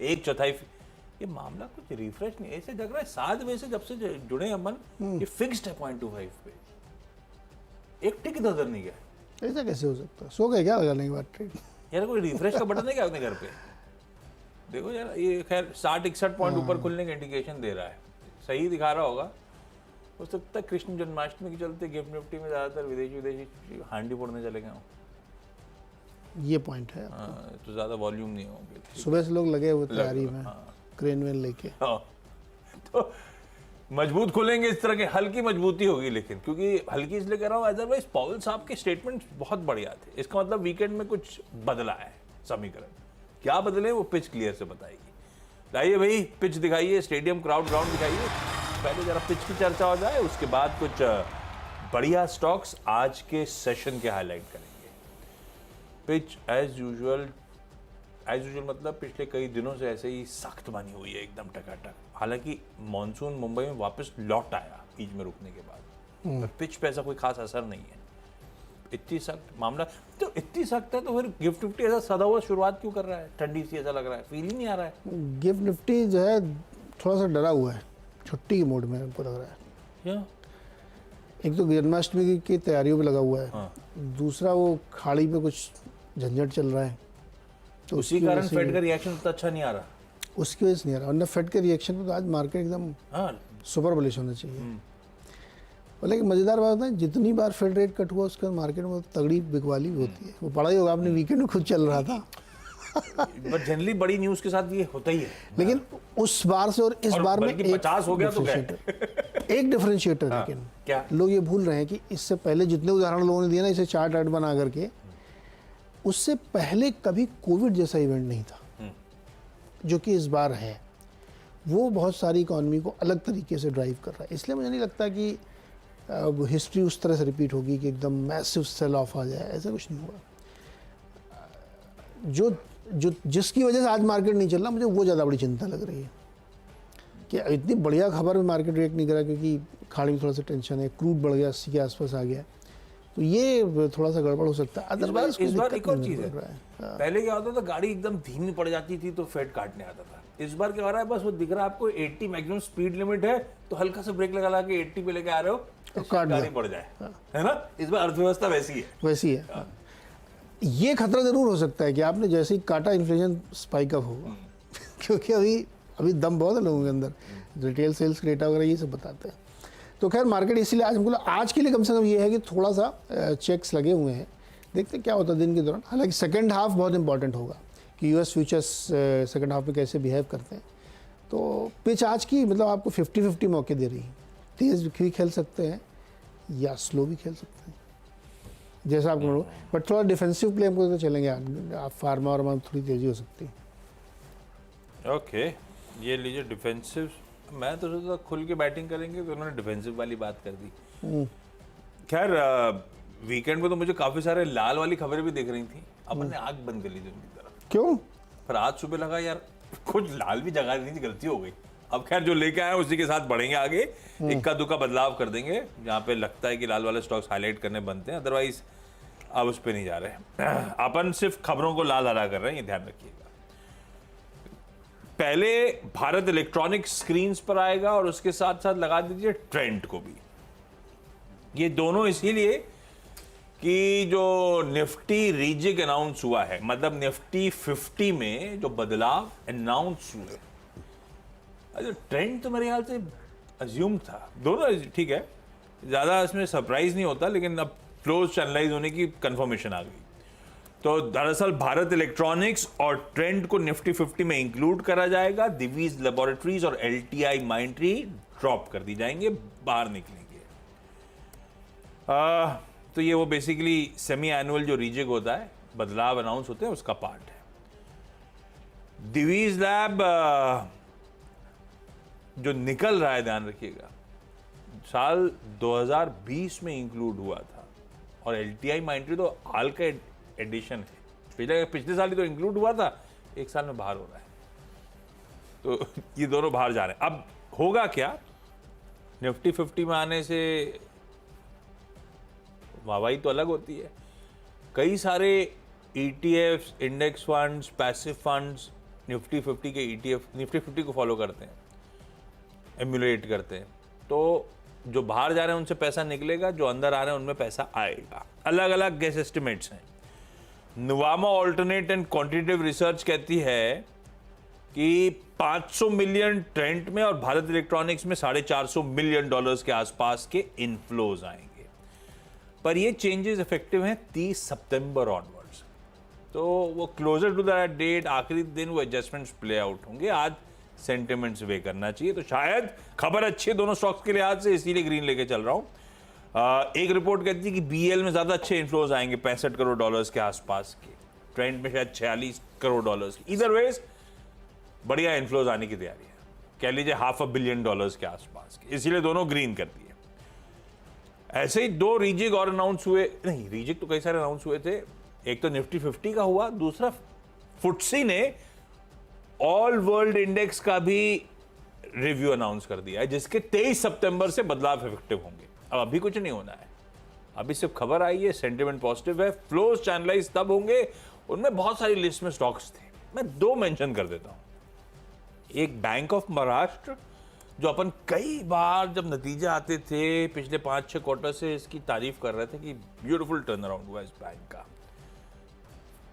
एक चौथाई ये मामला कुछ रिफ्रेश नहीं, ऐसे लग रहा है 7 बजे से जब से जुड़े अपन ये फिक्स्ड है 0.25 पे, एक टिक नजर नहीं गया। ऐसा कैसे हो सकता है? सो गए क्या लगाने के बाद ट्रेड? यार कोई रिफ्रेश का बटन है क्या अपने घर पे? देखो यार ये खैर 60-61 पॉइंट ऊपर खुलने का इंडिकेशन दे रहा है, सही दिखा रहा होगा। हो सकता है कृष्ण जन्माष्टमी के चलते गिफ्ट निफ्टी में ज्यादातर विदेशी हांडी फोड़ने चले गए हों। ये पॉइंट है। तो ज्यादा वॉल्यूम नहीं होगी, सुबह से लोग लगे हुए तैयारी में, क्रेन वेन लेके। तो मजबूत खुलेंगे, इस तरह की हल्की मजबूती होगी, लेकिन क्योंकि हल्की इसलिए कह रहा हूँ अदरवाइज पॉवेल साहब के स्टेटमेंट बहुत बढ़िया थे। इसका मतलब वीकेंड में कुछ बदला है समीकरण, क्या बदले वो पिच क्लियर से बताएगी। लाइए भाई पिच दिखाइए, स्टेडियम क्राउड ग्राउंड दिखाइए, पहले जरा पिच की चर्चा हो जाए, उसके बाद कुछ बढ़िया स्टॉक्स आज के सेशन के हाईलाइट करेंगे। पिच एज यूजुअल मतलब पिछले कई दिनों से ऐसे ही सख्त बनी हुई है, एकदम टकाटक। हालांकि मॉनसून मुंबई में वापस लौट आया बीच में रुकने के बाद, पर पिच पे ऐसा कोई खास असर नहीं है। इतनी सख्त मामला, तो इतनी सख्त है तो फिर गिफ्ट निफ्टी ऐसा सदा हुआ शुरुआत क्यों कर रहा है? ठंडी सी ऐसा लग रहा है, फील ही नहीं आ रहा है। गिफ्ट निफ्टी जो है थोड़ा सा डरा हुआ है, छुट्टी की मोड में हमको लग रहा है। क्या? एक तो जन्माष्टमी की तैयारियों पे लगा हुआ है, दूसरा वो खाड़ी पे कुछ झंझट चल रहा है, तो उसी कारण फेड का रिएक्शन उतना अच्छा नहीं आ रहा, उसकी वजह से नहीं आ रहा। वरना फेड के रिएक्शन पे तो आज मार्केट एकदम सुपर बुलिश होना चाहिए। और लेकिन मजेदार बात है, जितनी बार फेड रेट कट हुआ उसके मार्केट में तगड़ी बिकवाली भी होती है। वो पढ़ा ही होगा आपने, वीकेंड में खुद चल रहा था। बट जनरली बड़ी न्यूज के साथ ये होता ही है। लेकिन उस बार से और इस बार में 50 हो गया तो एक डिफरेंशिएटर, लेकिन क्या लोग ये भूल रहे हैं कि इससे पहले जितने उदाहरण लोगों ने दिए ना, इसे चार्ट आर्ट बना करके, उससे पहले कभी कोविड जैसा इवेंट नहीं था जो कि इस बार है। वो बहुत सारी इकोनॉमी को अलग तरीके से ड्राइव कर रहा है। इसलिए मुझे नहीं लगता कि हिस्ट्री उस तरह से रिपीट होगी कि एकदम मैसिव सेल ऑफ आ जाए, ऐसा कुछ नहीं हुआ। जो जिसकी वजह से आज मार्केट नहीं चल रहा, मुझे वो ज़्यादा बड़ी चिंता लग रही है कि इतनी बढ़िया खबर में मार्केट रिएक्ट नहीं करा, क्योंकि खाड़ी में थोड़ा सा टेंशन है, क्रूड बढ़ गया 80 के आसपास आ गया, तो ये थोड़ा सा गड़बड़ हो सकता है। अदरवाइज इस बार एक और चीज़ है, पहले क्या होता था गाड़ी एकदम धीमी पड़ जाती थी तो फेड काटने आता था। इस बार क्या हो रहा है, बस वो दिख रहा है आपको 80 मैक्सिमम स्पीड लिमिट है, तो हल्का सा ब्रेक लगा के 80 पे लेके आ रहे हो, गाड़ी पड़ जाए, है ना। इस बार अर्थव्यवस्था वैसी है। ये खतरा जरूर हो सकता है कि आपने जैसे ही काटा इन्फ्लेशन स्पाइक अप होगा, क्योंकि अभी दम बहुत है लोगों के अंदर, रिटेल सेल्स डेटा वगैरह ये सब बताते हैं। तो खैर मार्केट इसीलिए आज हमको आज के लिए कम से कम ये है कि थोड़ा सा चेक्स लगे हुए हैं, देखते हैं क्या होता है दिन के दौरान। हालांकि सेकंड हाफ बहुत इंपॉर्टेंट होगा कि यूएस फ्यूचर्स सेकंड हाफ में कैसे बिहेव करते हैं। तो पिच आज की मतलब आपको 50-50 मौके दे रही है, तेज़ भी खेल सकते हैं या स्लो भी खेल सकते हैं, जैसा आप बोलो। बट थोड़ा डिफेंसिव प्ले हमको तो चलेंगे, आप फार्मा और थोड़ी तेज़ी हो सकती है। ओके, ये लीजिए डिफेंसिव। मैं तो सोचता खुल के बैटिंग करेंगे, तो उन्होंने डिफेंसिव वाली बात कर दी। खैर वीकेंड में तो मुझे काफी सारे लाल वाली खबरें भी दिख रही थी, अपन ने आंख बंद कर ली थी उनकी तरफ। क्यों? पर आज सुबह लगा यार कुछ लाल भी जगह नहीं थी, गलती हो गई। अब खैर जो लेके आए उसी के साथ बढ़ेंगे आगे, इक्का दुक्का बदलाव कर देंगे जहाँ पे लगता है कि लाल वाले स्टॉक्स हाईलाइट करने बनते हैं, अदरवाइज अब उस पर नहीं जा रहे। अपन सिर्फ खबरों को लाल हरा कर रहे हैं, ये ध्यान रखिएगा। पहले भारत इलेक्ट्रॉनिक्स स्क्रीन्स पर आएगा और उसके साथ साथ लगा दीजिए ट्रेंड को भी। ये दोनों इसीलिए कि जो निफ्टी रीजिग अनाउंस हुआ है, मतलब निफ्टी 50 में जो बदलाव अनाउंस हुए, अच्छा ट्रेंड तो मेरे ख्याल से अज्यूम था, दोनों ठीक है, ज्यादा इसमें सरप्राइज नहीं होता, लेकिन अब फ्लोज चैनलाइज होने की कंफर्मेशन आ गई। तो दरअसल भारत इलेक्ट्रॉनिक्स और ट्रेंड को निफ्टी 50 में इंक्लूड करा जाएगा। दिवीज लैबोरेटरीज और एलटीआई माइंट्री ड्रॉप कर दी जाएंगे, बाहर निकलेंगे। तो ये वो बेसिकली सेमी एनुअल जो रीजिग होता है, बदलाव अनाउंस होते हैं, उसका पार्ट है। दिवीज लैब जो निकल रहा है, ध्यान रखिएगा, साल 2020 में इंक्लूड हुआ था, और एलटीआई माइंट्री तो हाल का एडिशन है, पिछले साल ही तो इंक्लूड हुआ था, एक साल में बाहर हो रहा है। तो ये दोनों बाहर जा रहे हैं। अब होगा क्या, निफ्टी 50 में आने से वाहवाही तो अलग होती है, कई सारे ETFs, index funds, passive funds Nifty 50 के ETF निफ्टी 50 को फॉलो करते हैं, एम्यूलेट करते हैं, तो जो बाहर जा रहे हैं उनसे पैसा निकलेगा, जो अंदर आ रहे हैं उनमें पैसा आएगा। अलग अलग गेस एस्टिमेट्स हैं। Nuvama alternate and quantitative research कहती है कि 500 मिलियन ट्रेंट में और भारत इलेक्ट्रॉनिक्स में $450 मिलियन के आसपास के इनफ्लोज आएंगे। पर ये चेंजेस इफेक्टिव हैं 30 सितंबर ऑनवर्ड्स, तो वो क्लोजर टू दैट डेट आखिरी दिन वो एडजस्टमेंट्स प्ले आउट होंगे। आज सेंटिमेंट्स वे करना चाहिए, तो शायद खबर अच्छी है दोनों स्टॉक्स के लिहाज से, इसीलिए ग्रीन लेके चल रहा हूं। एक रिपोर्ट कहती है कि BL में ज्यादा अच्छे इनफ्लोज आएंगे, $65 करोड़ के आसपास के, ट्रेंड में शायद $46 करोड़ की। इधर वेज बढ़िया इनफ्लोज आने की तैयारी है, कह लीजिए $500 मिलियन के आसपास के, इसीलिए दोनों ग्रीन करती है। ऐसे ही 2 रीजिक और अनाउंस हुए, नहीं रीजिक तो कई सारे अनाउंस हुए थे। एक तो निफ्टी 50 का हुआ, दूसरा फुटसी ने ऑल वर्ल्ड इंडेक्स का भी रिव्यू अनाउंस कर दिया है, जिसके 23 सितंबर से बदलाव इफेक्टिव होंगे। अब अभी कुछ नहीं होना है, अभी सिर्फ खबर आई है, सेंटिमेंट पॉजिटिव है, फ्लोज चैनलाइज तब होंगे। उनमें बहुत सारी लिस्ट में स्टॉक्स थे, मैं 2 मेंशन कर देता हूं। एक बैंक ऑफ महाराष्ट्र, जो अपन कई बार जब नतीजे आते थे पिछले 5-6 क्वार्टर से इसकी तारीफ कर रहे थे कि ब्यूटीफुल टर्न अराउंड हुआ इस बैंक का।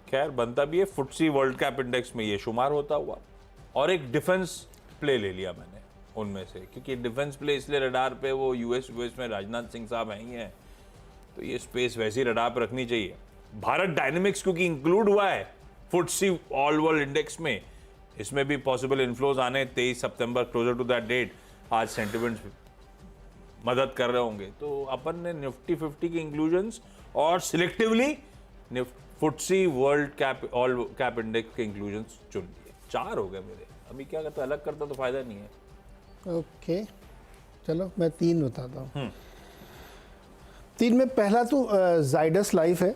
खैर बनता भी है, फुटसी वर्ल्ड कैप इंडेक्स में ये शुमार होता हुआ। और एक डिफेंस प्ले ले लिया मैंने उनमें से, क्योंकि डिफेंस प्ले इसलिए रडार पे वो यूएस में राजनाथ सिंह साहब हैं ही हैं, तो ये स्पेस वैसे ही रडार पर रखनी चाहिए। भारत डायनेमिक्स क्योंकि इंक्लूड हुआ है फुटसी ऑल वर्ल्ड इंडेक्स में, इसमें भी पॉसिबल इन्फ्लोज आने 23 सितंबर क्लोजर टू दैट डेट। आज सेंटिमेंट्स मदद कर रहे होंगे, तो अपन ने निफ्टी 50 के इंक्लूजन्स और selectively FTSE world cap all cap index के इंक्लूजन्स चुन लिए। 4 हो गए मेरे, अभी क्या करता, अलग करता तो फायदा नहीं है। ओके चलो मैं 3 बताता हूँ। 3 में पहला तो जाइडस लाइफ है।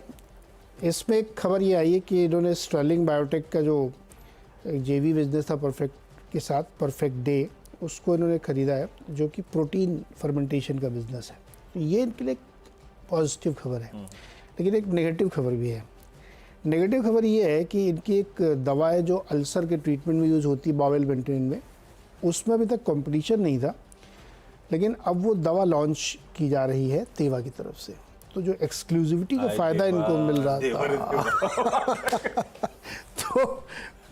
इसमें एक खबर ये आई है कि इन्होंने स्टर्लिंग बायोटेक का जो जेवी बिजनेस था परफेक्ट के साथ, परफेक्ट डे, उसको इन्होंने ख़रीदा है, जो कि प्रोटीन फर्मेंटेशन का बिजनेस है। तो ये इनके लिए पॉजिटिव खबर है। लेकिन एक नेगेटिव खबर भी है। नेगेटिव खबर ये है कि इनकी एक दवा है जो अल्सर के ट्रीटमेंट में यूज़ होती है, बावेल मेंटेन में, उसमें अभी तक कंपटीशन नहीं था, लेकिन अब वो दवा लॉन्च की जा रही है तेवा की तरफ से। तो जो एक्सक्लूसिविटी का फ़ायदा इनको मिल रहा था तो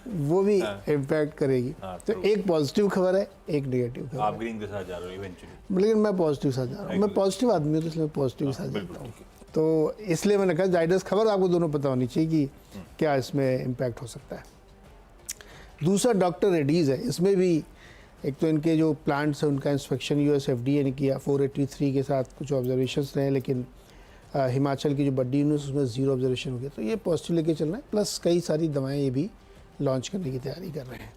वो भी इम्पैक्ट करेगी। तो एक पॉजिटिव खबर है, एक नेगेटिव खबर। आप ग्रीन के साथ जा रहे हो इवेंचुअली, लेकिन मैं पॉजिटिव साथ जा रहा हूँ। मैं पॉजिटिव आदमी हूँ, तो इसलिए पॉजिटिव साथ जाता हूँ। तो इसलिए मैंने कहा जाइडस खबर आपको दोनों पता होनी चाहिए कि क्या इसमें इम्पैक्ट हो सकता है। दूसरा डॉक्टर रेड्डीज़ है। इसमें भी एक तो इनके जो प्लांट्स हैं उनका इंस्पेक्शन US FDA ने किया, 483 के साथ कुछ ऑब्जर्वेशंस रहे, लेकिन हिमाचल की जो बड्डी यूनिवर्सिटी उसमें 0 ऑब्जर्वेशन हो गया। तो ये पॉजिटिव लेके चलना है। प्लस कई सारी दवाएं ये भी लॉन्च करने की तैयारी कर रहे हैं।